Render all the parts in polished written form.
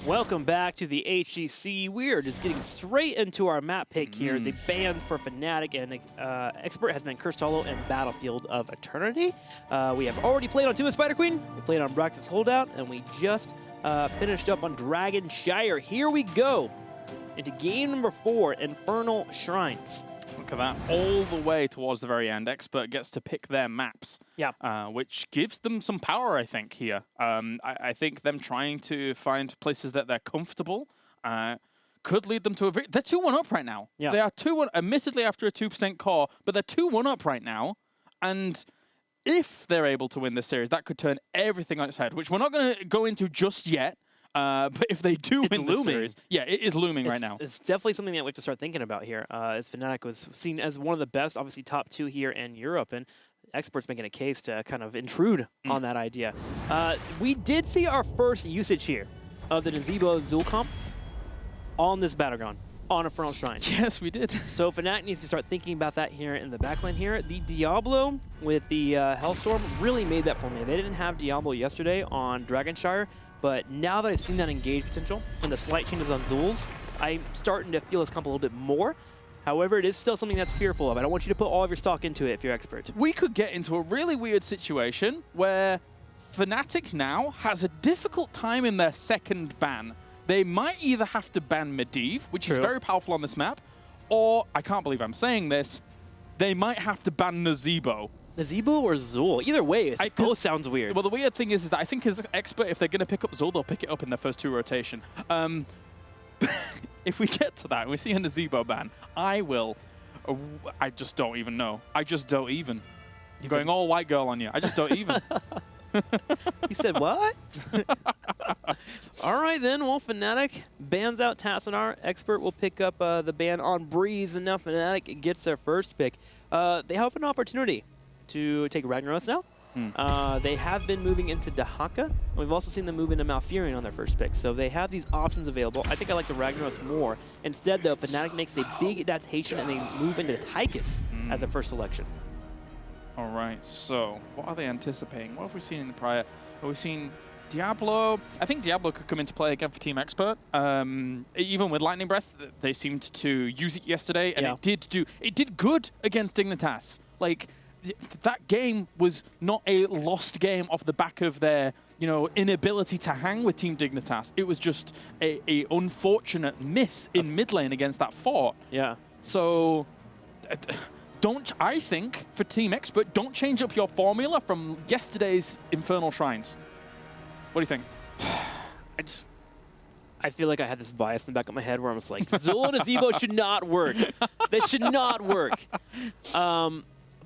Welcome back to the HGC. We are just getting straight into our map pick here. The bans for Fnatic and Expert has been Cursed Hollow and Battlefield of Eternity. We have already played on Tomb of Spider Queen, we played on Brax's Holdout, and we just finished up on Dragonshire. Here we go into game number 4, Infernal Shrines. Look at that, all the way towards the very end. Expert gets to pick their maps, which gives them some power, I think, here. I think them trying to find places that they're comfortable could lead them to a victory. They're 2-1 up right now. They are 2-1, admittedly after a 2% core, but they're 2-1 up right now. And if they're able to win this series, that could turn everything on its head, which we're not going to go into just yet. But if they do win the series, it is looming right now. It's definitely something that we have to start thinking about here. As Fnatic was seen as one of the best, obviously top 2 here in Europe, and Experts making a case to kind of intrude on that idea. We did see our first usage here of the Nazeebo Zul comp on this battleground, on Infernal Shrine. Yes, we did. So Fnatic needs to start thinking about that here in the backline here. The Diablo with the Hellstorm really made that for me. They didn't have Diablo yesterday on Dragonshire, but now that I've seen that engage potential and the slight changes on Zul's, I'm starting to feel this comp a little bit more. However, it is still something that's fearful of. I don't want you to put all of your stock into it if you're Expert. We could get into a really weird situation where Fnatic now has a difficult time in their second ban. They might either have to ban Medivh, which is very powerful on this map, or, I can't believe I'm saying this, they might have to ban Nazeebo. Nazeebo or Zul? Either way, it both sounds weird. Well, the weird thing is that I think as Expert, if they're going to pick up Zul, they'll pick it up in their first 2 rotation. If we get to that and we see a Nazeebo ban, I just don't even know. I just don't even. I'm going all white girl on you. I just don't even. He said what? All right then, well, Fnatic bans out Tassadar. Expert will pick up the ban on Breeze, and now Fnatic gets their first pick. They have an opportunity to take Ragnaros now. They have been moving into Dahaka. We've also seen them move into Malfurion on their first pick, so they have these options available. I think I like the Ragnaros more. Instead, though, Fnatic makes a big adaptation and they move into Tychus as a first selection. All right, so what are they anticipating? What have we seen in the prior? Have we seen Diablo? I think Diablo could come into play again for Team Expert. Even with Lightning Breath, they seemed to use it yesterday, and it did good against Dignitas. Like, that game was not a lost game off the back of their, inability to hang with Team Dignitas. It was just a unfortunate miss in mid lane against that fort. Yeah. So, I think, for Team Expert, don't change up your formula from yesterday's Infernal Shrines. What do you think? I feel like I had this bias in the back of my head where I'm just like, Zul and Nazeebo should not work. They should not work.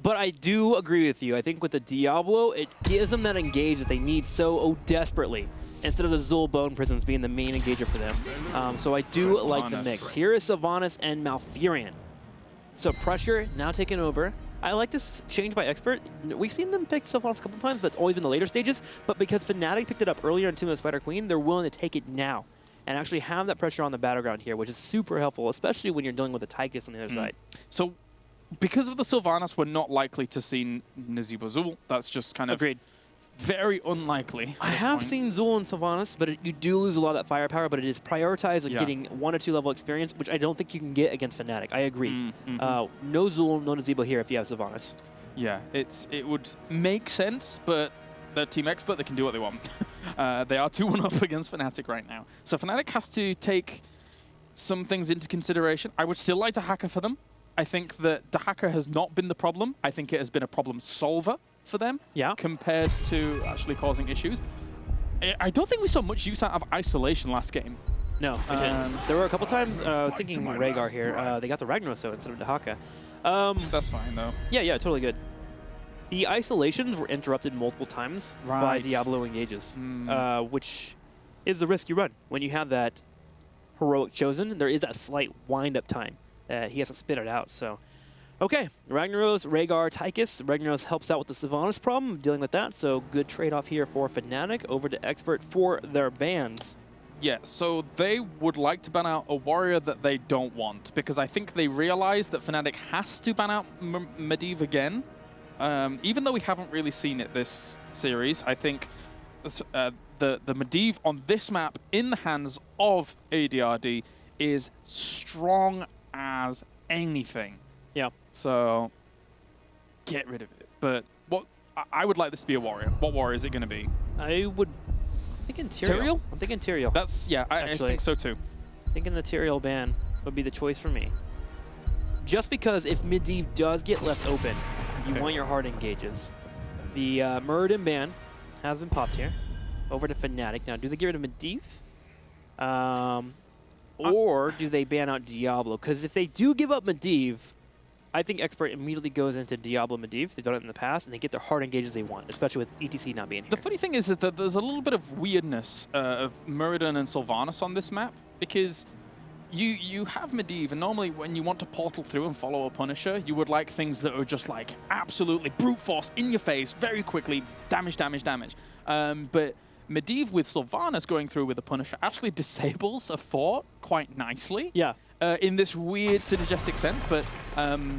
But I do agree with you. I think with the Diablo, it gives them that engage that they need so desperately, instead of the Zul Bone Prisms being the main engager for them. So I do like the mix. Here is Sylvanas and Malfurion. So pressure now taking over. I like this change by Expert. We've seen them pick Sylvanas a couple times, but it's always been the later stages. But because Fnatic picked it up earlier in Tomb of Spider Queen, they're willing to take it now and actually have that pressure on the battleground here, which is super helpful, especially when you're dealing with the Tychus on the other side. So, because of the Sylvanas, we're not likely to see Nazeebo Zul. That's just kind of very unlikely. I have seen Zul and Sylvanas, but you do lose a lot of that firepower, but it is prioritized on getting 1 or 2 level experience, which I don't think you can get against Fnatic. I agree. No Zul, no Nazeebo here if you have Sylvanas. Yeah, it would make sense, but they're Team Expert, they can do what they want. They are 2-1 up against Fnatic right now. So Fnatic has to take some things into consideration. I would still like to hacker for them. I think that the hacker has not been the problem. I think it has been a problem solver for them compared to actually causing issues. I don't think we saw much use out of isolation last game. No, we didn't. There were a couple times, I was thinking Rhaegar here, they got the Ragnaros though instead of Dahaka. That's fine though. Yeah, totally good. The isolations were interrupted multiple times by Diablo engages, which is the risk you run. When you have that heroic chosen, there is that slight wind-up time. He has to spit it out, so. Okay, Ragnaros, Rhaegar, Tychus. Ragnaros helps out with the Sylvanas problem, dealing with that, so good trade-off here for Fnatic. Over to Expert for their bans. Yeah, so they would like to ban out a warrior that they don't want, because I think they realize that Fnatic has to ban out Medivh again. Even though we haven't really seen it this series, I think the Medivh on this map in the hands of ADRD is strong as anything. Yeah. So get rid of it. But what I would like this to be a warrior. What warrior is it going to be? I'm thinking Tyrael. I'm thinking Tyrael. That's, yeah, I think so too. Thinking the Tyrael ban would be the choice for me. Just because if Medivh does get left open, you want your hard engages. The Muradin ban has been popped here. Over to Fnatic. Now, do they get rid of Medivh? Or do they ban out Diablo? Because if they do give up Medivh, I think Expert immediately goes into Diablo Medivh. They've done it in the past, and they get their hard engages they want, especially with ETC not being here. The funny thing is that there's a little bit of weirdness of Muradin and Sylvanas on this map, because you have Medivh, and normally when you want to portal through and follow a Punisher, you would like things that are just like absolutely brute force in your face very quickly, damage, damage, damage. But Medivh with Sylvanas going through with the Punisher actually disables a fort quite nicely. Yeah. In this weird synergistic sense, but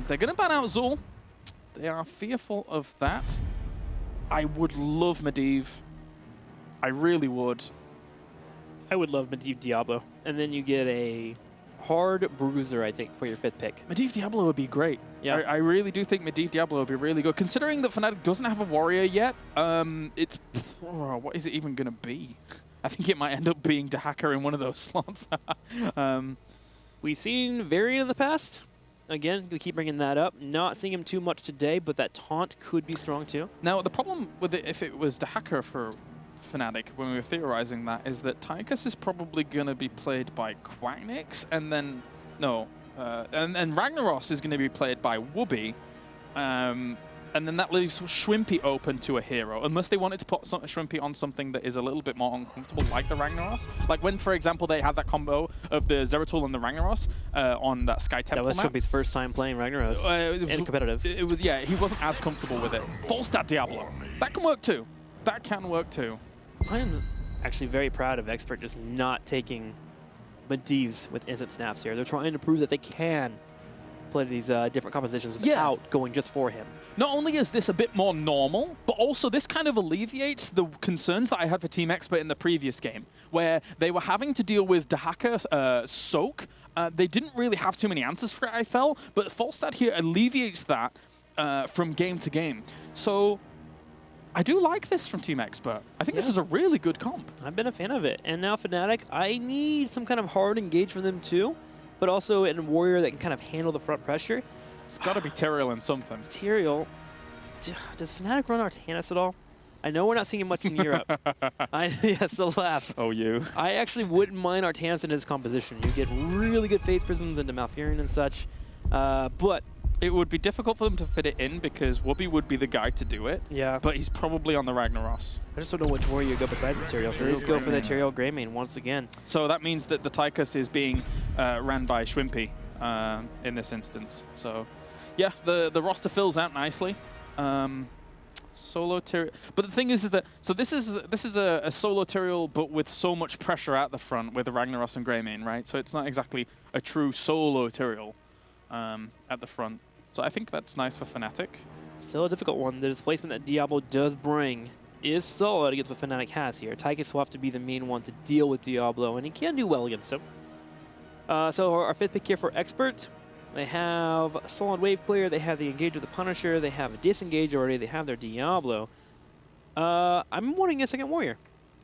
they're going to ban out Zul. They are fearful of that. I would love Medivh. I really would. I would love Medivh Diablo. And then you get a hard bruiser, I think, for your 5th pick. Medivh Diablo would be great. Yeah. I really do think Medivh Diablo would be really good. Considering that Fnatic doesn't have a warrior yet, it's... what is it even going to be? I think it might end up being Dahaka in one of those slots. We've seen Varian in the past. Again, we keep bringing that up. Not seeing him too much today, but that taunt could be strong too. Now, the problem with it, if it was Dahaka for Fnatic, when we were theorizing that, is that Tychus is probably going to be played by Quacknix, and then, and Ragnaros is going to be played by Wooby, and then that leaves Shwimpy open to a hero, unless they wanted to put Shwimpy on something that is a little bit more uncomfortable, like the Ragnaros. Like when, for example, they had that combo of the Zeratul and the Ragnaros on that Sky Temple map. That was Shwimpy's first time playing Ragnaros in competitive. It was, yeah, he wasn't as comfortable with it. Full stat Diablo. That can work too. That can work too. I'm actually very proud of Expert just not taking Medivhs with instant snaps here. They're trying to prove that they can play these different compositions without going just for him. Not only is this a bit more normal, but also this kind of alleviates the concerns that I had for Team Expert in the previous game, where they were having to deal with Dahaka Soak. They didn't really have too many answers for it, I felt, but Falstad here alleviates that from game to game. So I do like this from Team Expert. I think this is a really good comp. I've been a fan of it. And now Fnatic, I need some kind of hard engage from them too, but also a warrior that can kind of handle the front pressure. It's got to be Tyrael in something. Tyrael. Does Fnatic run Artanis at all? I know we're not seeing much in Europe. That's the laugh. Oh, you. I actually wouldn't mind Artanis in his composition. You get really good Phase Prisms into Malfurion and such. But it would be difficult for them to fit it in because Wooby would be the guy to do it. Yeah. But he's probably on the Ragnaros. I just don't know which warrior you go besides the Tyrael. So let's go for the Tyrael Greymane once again. So that means that the Tychus is being ran by Shwimpy in this instance. So yeah, the roster fills out nicely. Solo Tyrael. But the thing is that this is a solo Tyrael, but with so much pressure at the front with the Ragnaros and Greymane, right? So it's not exactly a true solo Tyrael at the front. So I think that's nice for Fnatic. Still a difficult one. The displacement that Diablo does bring is solid against what Fnatic has here. Tychus will have to be the main one to deal with Diablo, and he can do well against him. So our 5th pick here for Expert. They have a solid wave clear, they have the engage with the Punisher, they have a disengage already, they have their Diablo. I'm wanting a second warrior,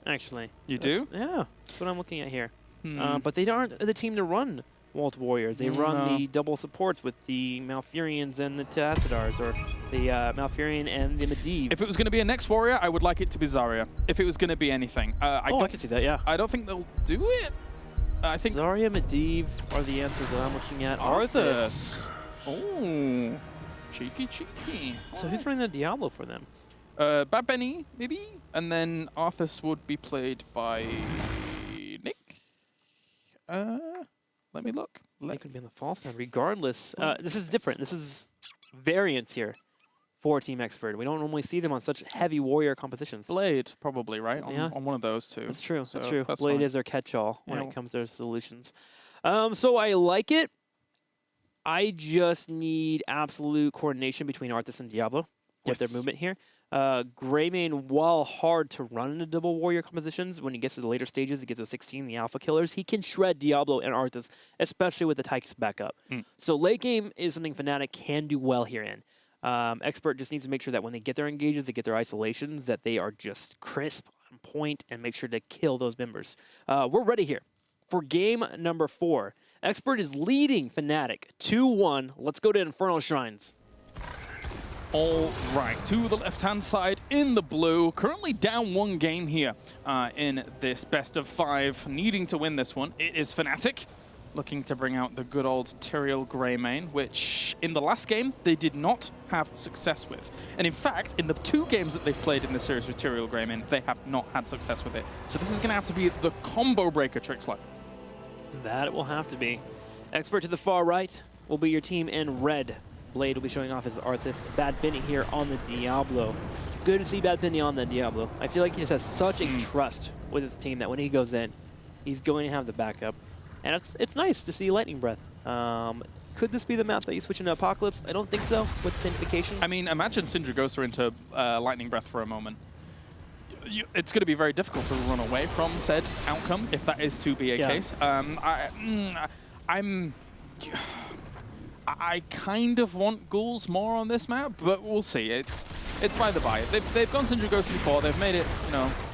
actually. You do? Yeah, that's what I'm looking at here. But they aren't the team to run Walt Warriors. They run the double supports with the Malfurions and the Tassadars, or the Malfurion and the Medivh. If it was going to be a next warrior, I would like it to be Zarya. If it was going to be anything. I can see that, yeah. I don't think they'll do it. I think Zarya, Medivh are the answers that I'm looking at. Arthas. Oh, cheeky. So who's running the Diablo for them? Bad Benny, maybe? And then Arthas would be played by Nick. Let me look. They could be on the false side. Regardless, this is different. This is variance here for Team Expert. We don't normally see them on such heavy warrior compositions. Blade, probably, right? On one of those two. That's true. So that's true. that's Blade fine. is their catch-all when it comes to their solutions. So I like it. I just need absolute coordination between Arthas and Diablo with their movement here. Greymane, while hard to run into double warrior compositions, when he gets to the later stages, he gets to 16, the alpha killers, he can shred Diablo and Arthas, especially with the Tychus backup. So late game is something Fnatic can do well here in. Expert just needs to make sure that when they get their engages, they get their isolations, that they are just crisp, on point, and make sure to kill those members. We're ready here for game number 4. Expert is leading Fnatic 2-1. Let's go to Infernal Shrines. All right, to the left-hand side in the blue. Currently down 1 game here in this best of 5. Needing to win this one. It is Fnatic looking to bring out the good old Tyrael Greymane, which in the last game they did not have success with. And in fact, in the 2 games that they've played in the series with Tyrael Greymane, they have not had success with it. So this is going to have to be the combo breaker, Trixler. That it will have to be. Expert to the far right will be your team in red. Blade will be showing off his Arthas. Bad Benny here on the Diablo. Good to see Bad Benny on the Diablo. I feel like he just has such a trust with his team that when he goes in, he's going to have the backup. And it's nice to see Lightning Breath. Could this be the map that you switch into Apocalypse? I don't think so, with the Sanctification. I mean, imagine Syndragosa into Lightning Breath for a moment. It's going to be very difficult to run away from said outcome, if that is to be a case. I kind of want ghouls more on this map, but we'll see. It's by the by. They've gone Syndragosa before. They've made it,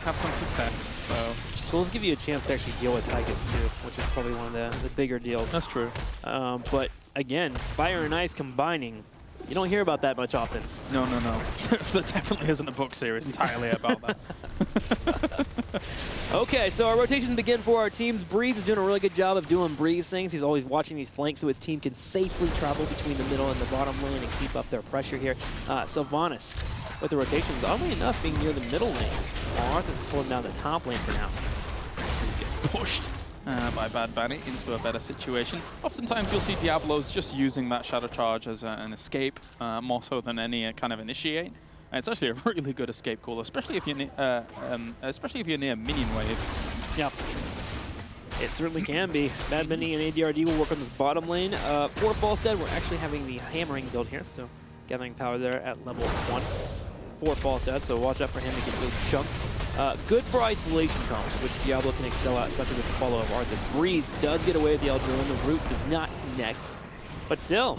have some success. So ghouls give you a chance to actually deal with Tychus too, which is probably one of the bigger deals. That's true. But again, Fire and Ice combining, you don't hear about that much often. No. There definitely isn't a book series entirely about that. Okay, so our rotations begin for our teams. Breeze is doing a really good job of doing Breeze things. He's always watching these flanks so his team can safely travel between the middle and the bottom lane and keep up their pressure here. Sylvanas with the rotations, oddly enough, being near the middle lane, while Arthas is holding down the top lane for now. He's getting pushed by Bad Bunny into a better situation. Oftentimes you'll see Diablos just using that Shadow Charge as an escape, more so than any kind of initiate. And it's actually a really good escape call, especially if you're near minion waves. Yep. It certainly can be. Bad Bunny and ADRD will work on this bottom lane. For Falstad, we're actually having the hammering build here, so gathering power there at level 1 for Falstad, so watch out for him to get those chunks. Good for isolation comps, which Diablo can excel at, especially with the follow of Arthas. Breeze does get away with the Eldrune, the root does not connect, but still,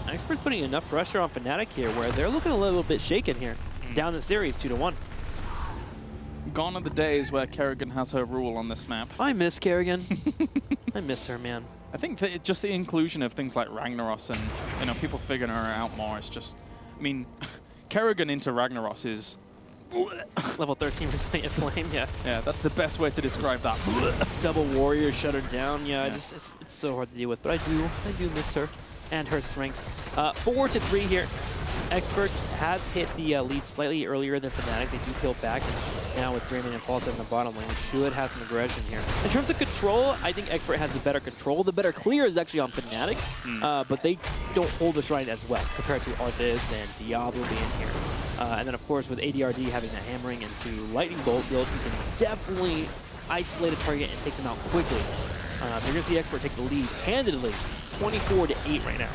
Expert's putting enough pressure on Fnatic here where they're looking a little bit shaken here. Down the series 2-1. Gone are the days where Kerrigan has her rule on this map. I miss Kerrigan. I miss her, man. I think that just the inclusion of things like Ragnaros and people figuring her out more is just, I mean, Kerrigan into Ragnaros is level 13 Resilient Flame, yeah. Yeah, that's the best way to describe that. Double warrior shuttered down, yeah. It's so hard to deal with, but I do miss her and her strengths. 4-3 here. Expert has hit the lead slightly earlier than Fnatic. They do peel back. Now with Greymane and Falstad in the bottom lane, should have some aggression here. In terms of control, I think Expert has the better control. The better clear is actually on Fnatic, but they don't hold the shrine as well compared to Arthas and Diablo being here. And then, of course, with ADRD having that hammering into Lightning Bolt build, you can definitely isolate a target and take them out quickly. So you're going to see Expert take the lead handedly, 24-8 right now.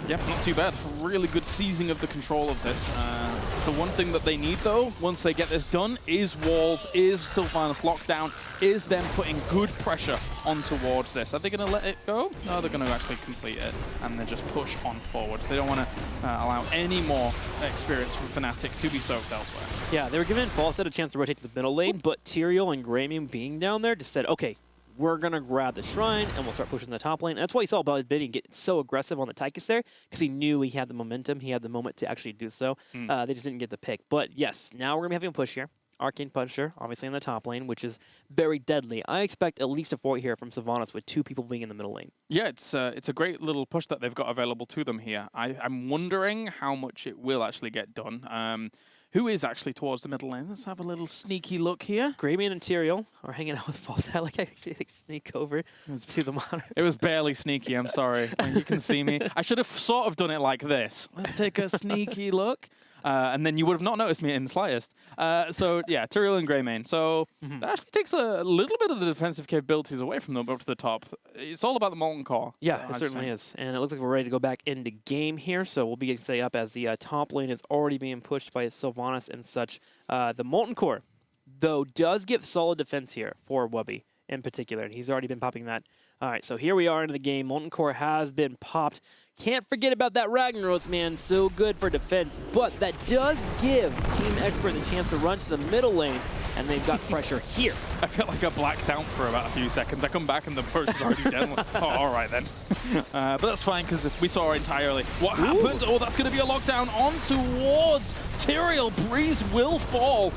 Yep, not too bad. Really good seizing of the control of this. The one thing that they need, though, once they get this done, is walls, is Sylvanas lockdown, is them putting good pressure on towards this. Are they going to let it go? No, they're going to actually complete it, and then just push on forwards. They don't want to allow any more experience from Fnatic to be soaked elsewhere. Yeah, they were giving Falstad a chance to rotate to the middle lane, but Tyrael and Greymane being down there just said, okay, we're going to grab the shrine and we'll start pushing the top lane. And that's why you saw Bad Bunny get so aggressive on the Tychus there, because he knew he had the momentum, he had the moment to actually do so. They just didn't get the pick. But yes, now we're going to be having a push here. Arcane Punisher, obviously in the top lane, which is very deadly. I expect at least a fort here from Sylvanas with 2 people being in the middle lane. Yeah, it's a great little push that they've got available to them here. I'm wondering how much it will actually get done. Who is actually towards the middle lane? Let's have a little sneaky look here. Greymane and Tyrael are hanging out with Falstad. Like I actually sneak over to the monitor. It was barely sneaky, I'm sorry. I mean, you can see me. I should have sort of done it like this. Let's take a sneaky look. and then you would have not noticed me in the slightest. So yeah, Tyrael and Greymane. So that actually takes a little bit of the defensive capabilities away from them up to the top. It's all about the Molten Core. Yeah, it certainly is. And it looks like we're ready to go back into game here. So we'll be getting set up as the top lane is already being pushed by Sylvanas and such. The Molten Core, though, does give solid defense here for Wubby in particular. And he's already been popping that. All right, so here we are into the game. Molten Core has been popped. Can't forget about that Ragnaros, man. So good for defense. But that does give Team Expert the chance to run to the middle lane, and they've got pressure here. I feel like I blacked out for about a few seconds. I come back and the person's already dead. Oh, all right then. But that's fine because we saw entirely what happened. Oh, that's going to be a lockdown on towards Tyrael. Breeze will fall.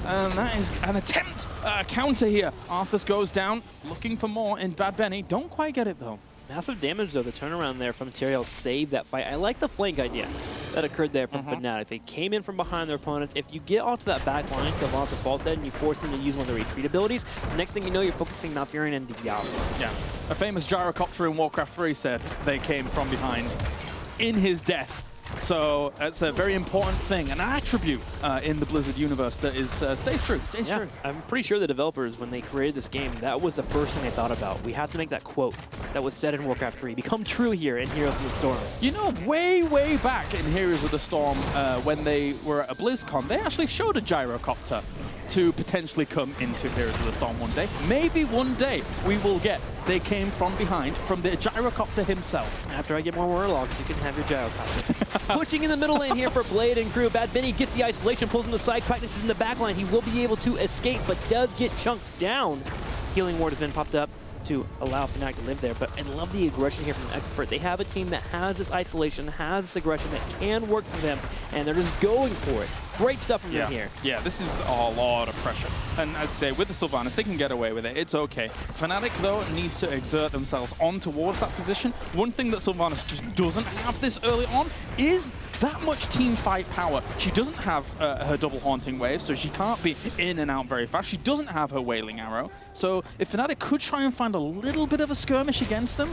And that is an attempt counter here. Arthas goes down, looking for more in Bad Benny. Don't quite get it though. Massive damage, though. The turnaround there from Tyrael saved that fight. I like the flank idea that occurred there from Fnatic. They came in from behind their opponents. If you get onto that back line, Sylvanas or Falstead, and you force them to use one of the retreat abilities, next thing you know, you're focusing Malfurion and Diablo. Yeah. A famous gyrocopter in Warcraft 3 said they came from behind in his death. So that's a very important thing, an attribute in the Blizzard universe that is stays true, stays true. I'm pretty sure the developers, when they created this game, that was the first thing they thought about. We have to make that quote that was said in Warcraft 3 become true here in Heroes of the Storm. You know, way back in Heroes of the Storm, when they were at a BlizzCon, they actually showed a gyrocopter to potentially come into Heroes of the Storm one day. Maybe one day we will get they came from behind from the gyrocopter himself. After I get more warlocks, you can have your gyrocopter. Pushing in the middle lane here for Blade and crew. Bad Benny gets the isolation, pulls him to the side. Quackness is in the back line. He will be able to escape, but does get chunked down. Healing ward has been popped up to allow Fnatic to live there, but I love the aggression here from Expert. They have a team that has this isolation, has this aggression that can work for them, and they're just going for it. Great stuff from them here. Yeah, this is a lot of pressure. And as I say, with the Sylvanas, they can get away with it. It's okay. Fnatic, though, needs to exert themselves on towards that position. One thing that Sylvanas just doesn't have this early on is that much team fight power. She doesn't have her double haunting wave, so she can't be in and out very fast. She doesn't have her wailing arrow. So if Fnatic could try and find a little bit of a skirmish against them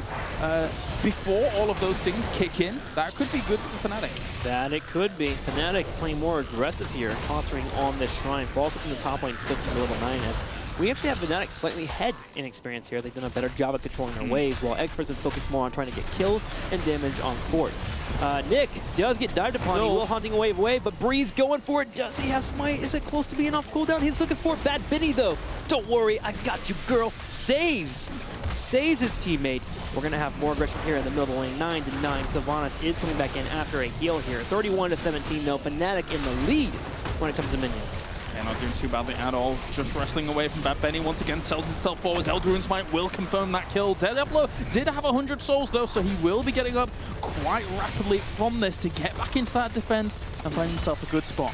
before all of those things kick in, that could be good for Fnatic. That it could be. Fnatic playing more aggressive here, posturing on this shrine. Falls up in the top lane, soaked into level 9 as we actually have Fnatic slightly ahead in experience here. They've done a better job of controlling their waves, while Experts have focused more on trying to get kills and damage on forts. Nick does get dived upon. He will hunting a wave away, but Breeze going for it. Does he have smite? Is it close to being off cooldown? He's looking for Bad Benny, though. Don't worry, I got you, girl. Saves his teammate. We're going to have more aggression here in the middle lane. 9-9. Sylvanas is coming back in after a heal here. 31-17, though. Fnatic in the lead when it comes to minions. Yeah, not doing too badly at all. Just wrestling away from Bad Benny once again. Sells himself forward. Eldrarun's Might will confirm that kill. Diablo did have 100 souls, though, so he will be getting up quite rapidly from this to get back into that defense and find himself a good spot.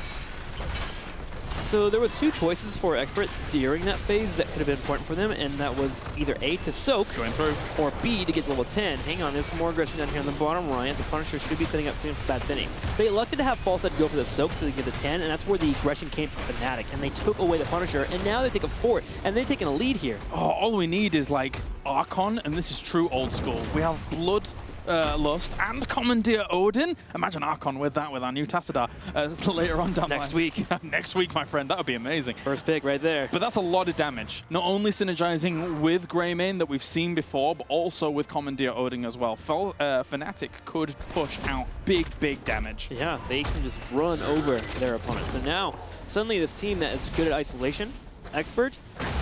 So there was two choices for Expert during that phase that could have been important for them, and that was either A, to soak, going through, or B, to get to level 10. Hang on, there's some more aggression down here on the bottom right. The Punisher should be setting up soon for Bad Benny. They elected to have Falstead go for the soak so they get the 10, and that's where the aggression came from Fnatic, and they took away the Punisher, and now they take a fort, and they've taken a lead here. Oh, all we need is like Archon, and this is true old school. We have Blood Lust and Commandeer Odin. Imagine Archon with that, with our new Tassadar later on down next week. Next week, my friend. That would be amazing. First pick right there. But that's a lot of damage. Not only synergizing with Greymane that we've seen before, but also with Commandeer Odin as well. Fnatic could push out big damage. Yeah, they can just run over their opponent. So now, suddenly this team that is good at isolation, Expert,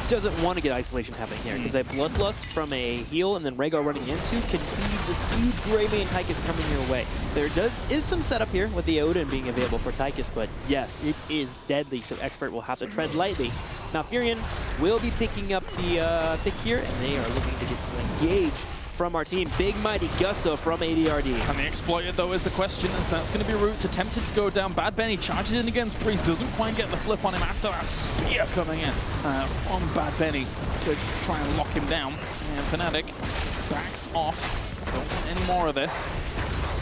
doesn't want to get isolation happening here, because a Bloodlust from a heal and then Rhaegar running into can be this huge Greymane Tychus coming your way. There is some setup here with the Odin being available for Tychus, but yes, it is deadly, so Expert will have to tread lightly. Now Furion will be picking up the pick here, and they are looking to get to engage from our team. Big Mighty Gusto from ADRD. Can they exploit it, though, is the question, as that's going to be Roots attempted to go down. Bad Benny charges in against Breeze, doesn't quite get the flip on him after that spear coming in on Bad Benny to try and lock him down. And Fnatic backs off. Don't want any more of this.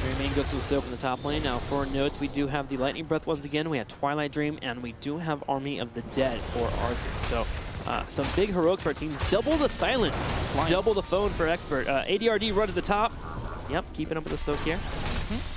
Greymane goes to the soak in the top lane. Now, for notes, we do have the Lightning Breath once again. We have Twilight Dream, and we do have Army of the Dead for Arthas. So, some big heroics for our teams. Double the silence, double the phone for Expert. ADRD run to the top. Yep, keeping up with the soak here.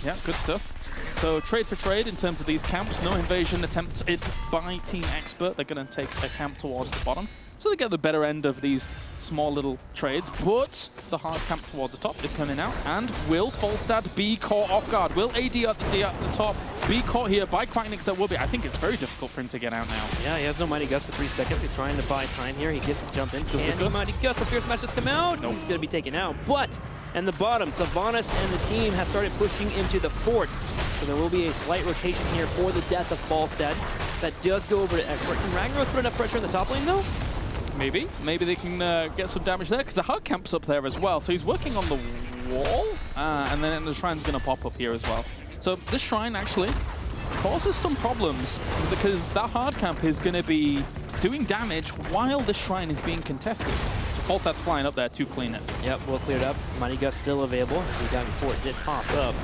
Yeah, good stuff. So trade for trade in terms of these camps. No invasion attempts. It's by Team Expert. They're going to take a camp towards the bottom. So they get the better end of these small little trades, but the hard camp towards the top is coming out. And will Falstad be caught off guard? Will AD at the top be caught here by Quacknix? That will be. I think it's very difficult for him to get out now. Yeah, he has no Mighty Gust for 3 seconds. He's trying to buy time here. He gets to jump in. Does Can the Mighty Gust, the Fierce Smash just come out? Nope. He's going to be taken out. But, and the bottom, Sylvanas and the team has started pushing into the fort. So there will be a slight rotation here for the death of Falstad. That does go over to Expert. Can Ragnaros put enough pressure on the top lane, though? Maybe. Maybe they can get some damage there, because the hard camp's up there as well. So he's working on the wall, and then the shrine's going to pop up here as well. So this shrine actually causes some problems, because that hard camp is going to be doing damage while the shrine is being contested. So Falstad's flying up there to clean it. Yep, well cleared up. Mighty Gust still available. The guy before it did pop up.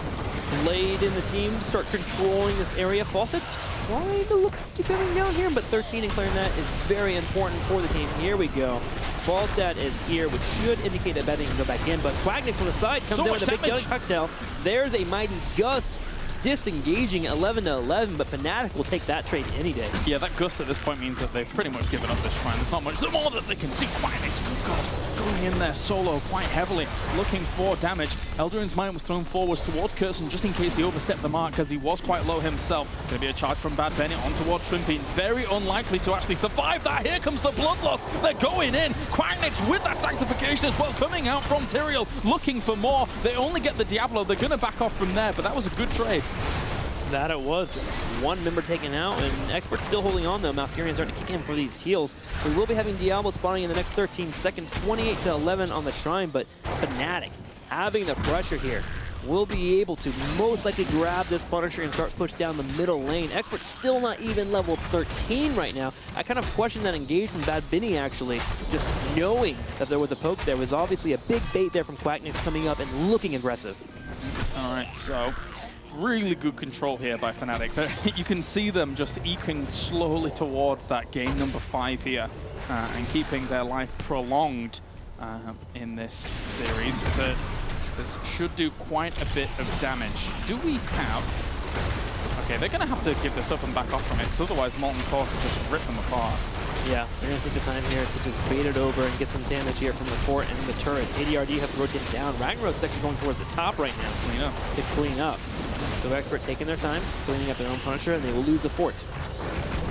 Blade in the team start controlling this area. Falstad's trying to look, he's coming down here, but 13 and clearing that is very important for the team. Here we go. Falstad is here, which should indicate that Betting can go back in, but Quacknix on the side comes in with a big killing cocktail. There's a Mighty Gust disengaging 11 to 11, but Fnatic will take that trade any day. Yeah, that Gust at this point means that they've pretty much given up this shrine. There's not much more that they can do. Quacknix, good God, going in there solo quite heavily, looking for damage. Elduin's Mind was thrown forwards towards Curson just in case he overstepped the mark, because he was quite low himself. Going to be a charge from Bad Benny on towards Shrimpy. Very unlikely to actually survive that. Here comes the Bloodlust. They're going in. Quacknix with that Sanctification as well, coming out from Tyrael, looking for more. They only get the Diablo. They're going to back off from there, but that was a good trade. That it was. One member taken out, and Expert's still holding on though. Malfurion starting to kick in for these heals. We will be having Diablo spawning in the next 13 seconds, 28 to 11 on the Shrine, but Fnatic having the pressure here will be able to most likely grab this Punisher and start push down the middle lane. Expert's still not even level 13 right now. I kind of question that engage from Bad Benny actually, just knowing that there was a poke there. Was obviously a big bait there from Quacknix coming up and looking aggressive. All right, so really good control here by Fnatic. You can see them just eking slowly towards that game number 5 here and keeping their life prolonged in this series. But this should do quite a bit of damage. Do we have... Okay, they're going to have to give this up and back off from it, because otherwise Molten Core could just rip them apart. Yeah, they're going to take the time here to just bait it over and get some damage here from the fort and the turret. ADRD have rotated down. Ragnaros actually going towards the top right now. Clean up. To clean up. So Expert taking their time, cleaning up their own Punisher, and they will lose the fort.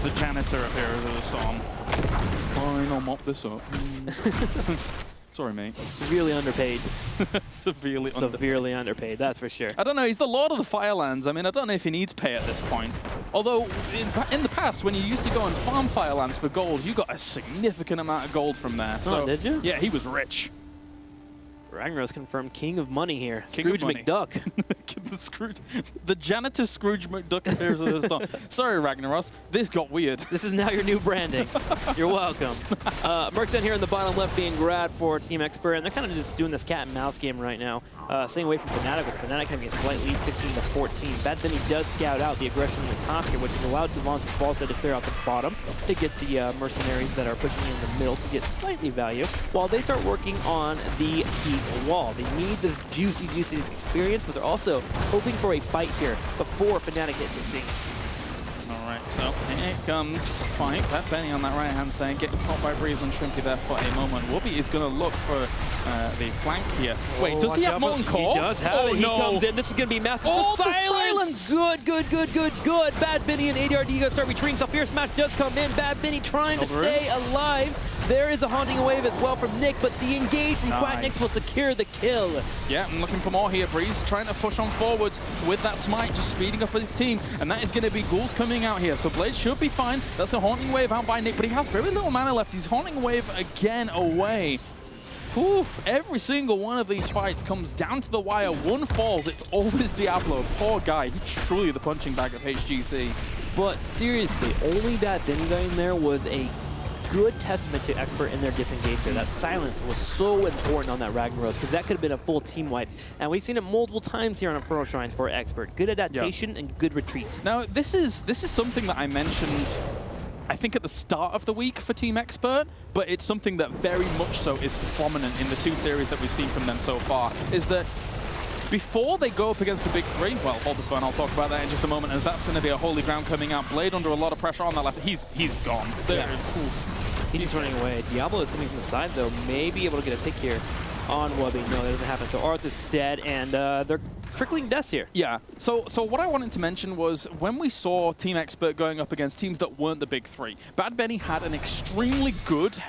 The janitor appears in the storm. Fine, I'll mop this up. Sorry, mate. Severely underpaid. Severely underpaid, that's for sure. I don't know, he's the Lord of the Firelands. I mean, I don't know if he needs pay at this point. Although, in the past, when you used to go and farm Firelands for gold, you got a significant amount of gold from there. So, did you? Yeah, he was rich. Ragnaros confirmed King of Money here. King Scrooge McDuck. the janitor Scrooge McDuck appears at the start. Sorry, Ragnaros. This got weird. This is now your new branding. You're welcome. Merc's in here in the bottom left being grabbed for Team Expert, and they're kind of just doing this cat and mouse game right now. Staying away from Fnatic, but Fnatic having a slight lead, 15 to 14. Bad Benny does scout out the aggression in the top here, which has allowed Savants and Falstad to clear out the bottom to get the mercenaries that are pushing in the middle to get slightly value, while they start working on the key wall. They need this juicy experience, but they're also hoping for a fight here before Fnatic hits the scene. Alright, so here comes fight. Bad Benny on that right-hand side, getting caught by Breeze and Shrimpy there for a moment. Whoopi is going to look for the flank here. Wait, does he have Molten Core? He does have it. He comes in. This is going to be massive. Oh, the silence! Good. Bad Benny and ADRD going to start retreating, so Fierce Smash does come in. Bad Benny trying to stay alive. There is a Haunting Wave as well from Nick, but the engage from Quacknix will secure the kill. Yeah, I'm looking for more here. Breeze trying to push on forwards with that smite, just speeding up his team. And that is going to be ghouls coming out here. So Blaze should be fine. That's a Haunting Wave out by Nick, but he has very little mana left. He's Haunting Wave again away. Oof, every single one of these fights comes down to the wire. One falls, it's always Diablo. Poor guy. He's truly the punching bag of HGC. But seriously, only that Benny guy in there was a good testament to Expert in their disengage there. That silence was so important on that Ragnaros, because that could have been a full team wipe. And we've seen it multiple times here on Inferno Shrines for Expert. Good adaptation and good retreat. Now, this is something that I mentioned, I think, at the start of the week for Team Expert, but it's something that very much so is prominent in the 2 series that we've seen from them so far, is that before they go up against the big three, well, hold the phone, I'll talk about that in just a moment, as that's going to be a holy ground coming out. Blade under a lot of pressure on that left. He's gone. He's just running away. Diablo is coming from the side, though. May be able to get a pick here on Wubby. No, that doesn't happen. So Arth is dead, and they're trickling deaths here. Yeah. So what I wanted to mention was when we saw Team Expert going up against teams that weren't the big three, Bad Benny had an extremely good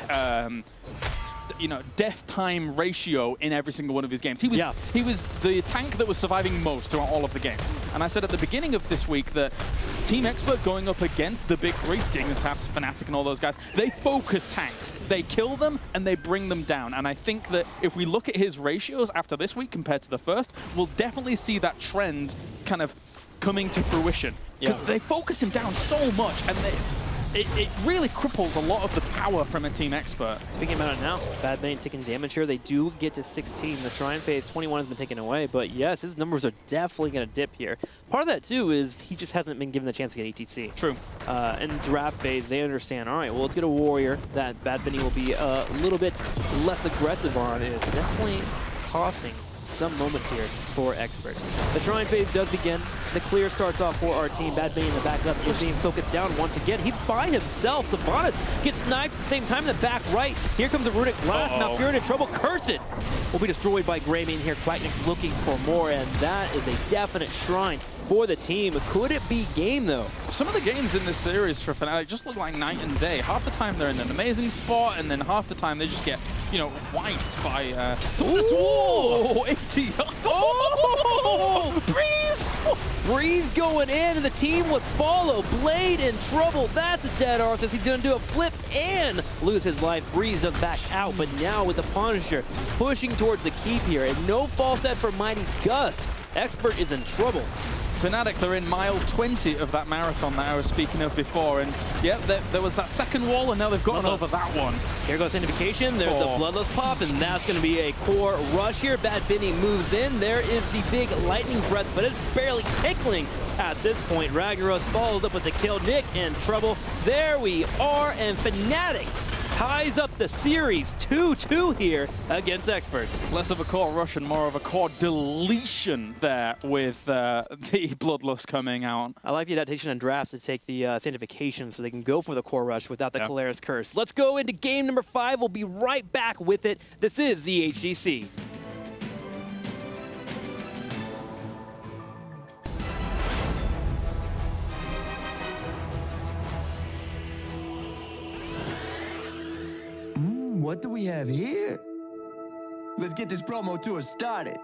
death time ratio in every single one of his games. He was the tank that was surviving most throughout all of the games. And I said at the beginning of this week that Team Expert going up against the big three, Dignitas, Fnatic, and all those guys, they focus tanks. They kill them and they bring them down. And I think that if we look at his ratios after this week compared to the first, we'll definitely see that trend kind of coming to fruition. Because they focus him down so much, and it really cripples a lot of the power from a Team Expert. Speaking about it now, Bad Benny taking damage here. They do get to 16. The Shrine phase 21 has been taken away, but yes, his numbers are definitely going to dip here. Part of that too is he just hasn't been given the chance to get ATC. True. In draft phase, they understand, all right, well, let's get a warrior that Bad Benny will be a little bit less aggressive on. It's definitely costing some moments here for Expert. The Shrine phase does begin. The clear starts off for our team. Bad Benny in the back left is being focused down once again. He's by himself. Sabonis gets sniped at the same time in the back right. Here comes a Runic Blast. Now Fury in trouble. Cursed will be destroyed by Greymane here. Quacknick's looking for more, and that is a definite Shrine for the team. Could it be game, though? Some of the games in this series for Fnatic just look like night and day. Half the time they're in an amazing spot, and then half the time they just get, wiped by Whoa! 80. Oh! Breeze! Breeze going in, and the team would follow. Blade in trouble. That's a dead Arthas. He's going to do a flip and lose his life. Breeze does back out, but now with the Punisher pushing towards the keep here, and no false set for Mighty Gust. Expert is in trouble. Fnatic, they're in mile 20 of that marathon that I was speaking of before, and yeah, there was that second wall, and now they've gotten over that one. Here goes Signification. There's a Bloodlust pop, and that's going to be a core rush here. Bad Benny moves in. There is the big lightning breath, but it's barely tickling at this point. Ragnaros follows up with the kill. Nick in trouble. There we are, and Fnatic ties up the series 2-2 here against Expert. Less of a core rush and more of a core deletion there with the Bloodlust coming out. I like the adaptation on drafts to take the Sanctification so they can go for the core rush without the Kalaris curse. Let's go into game number 5. We'll be right back with it. This is the HGC. What do we have here? Let's get this promo tour started.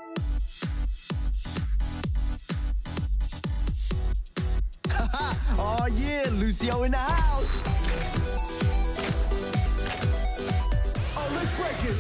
Oh yeah, Lucio in the house. Oh, let's break it.